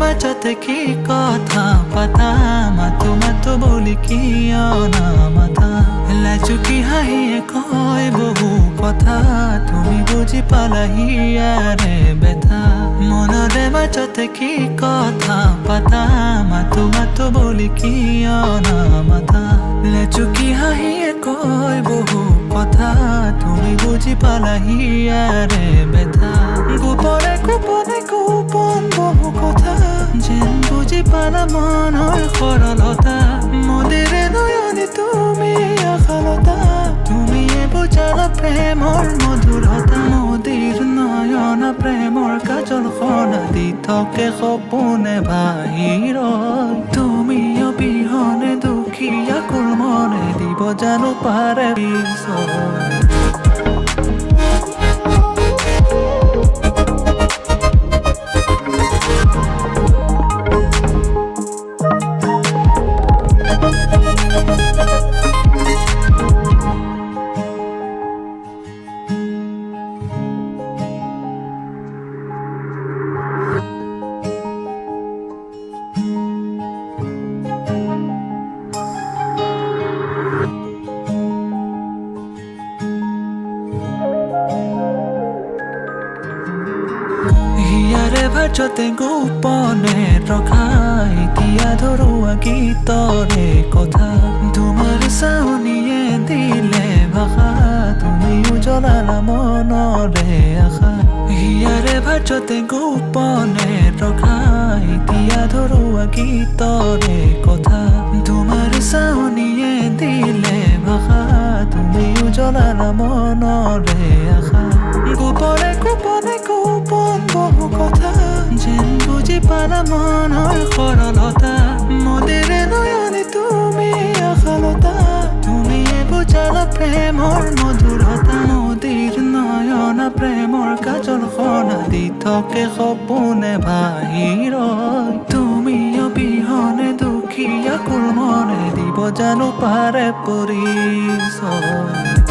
বাঁচাতে কি কথা পাতা মাতো বলি কি অনামাতা লাজুকি হাঁহিয়ে কয় বহু কথা তুমি বুঝি পালাহিয়ারে ব্যথা মনরে বাঁচাতে কি কথা পাতা মাতো বলি কি অনামাতা লাজুকি হাঁহিয়ে কয় বহু কথা তুমি বুঝি পালাহিয়ারে ব্যথা গোপনে গোপন বহু কথা যেন বুঝি পালা মনৰ সৰলতা মদিৰে নয়নে তুমি আশালতা তুমিয়ে বুজালা প্ৰেমৰ মধুৰতা মদিৰ নয়ন প্ৰেমৰ কাজল সনা দি থাকে সপোনে বাহিৰত তুমি অবিহনে দুখীয়া কুল মনে দিব জানো পাৰে পিছত হিয়াৰে ভাজতে গোপনে ৰখাই দিয়া ধৰুৱা গীতৰে কথা তোমাৰ চাউনিয়ে দিলে ভাষা তুমি উজলালা মনৰে আশা হিয়াৰে ভাজতে গোপনে ৰখাই দিয়া ধৰুৱা গীতৰে কথা তোমাৰ চাউনিয়ে দিলে ভাষা তুমি উজলালা মনৰে আশা গোপনে গোপন বহু কথা যেন বুজি পালা মনৰ সৰলতা মদিৰে নয়নে তুমি আশালতা তুমিয়ে বুজালা প্ৰেমৰ মধুৰতা মদিৰ নয়ন প্ৰেমৰ কাজল সনা দি থাকে সপোনে বাহিৰত তুমি অবিহনে দুখীয়া কুল মনে দিব জানো পাৰে পৰিচয়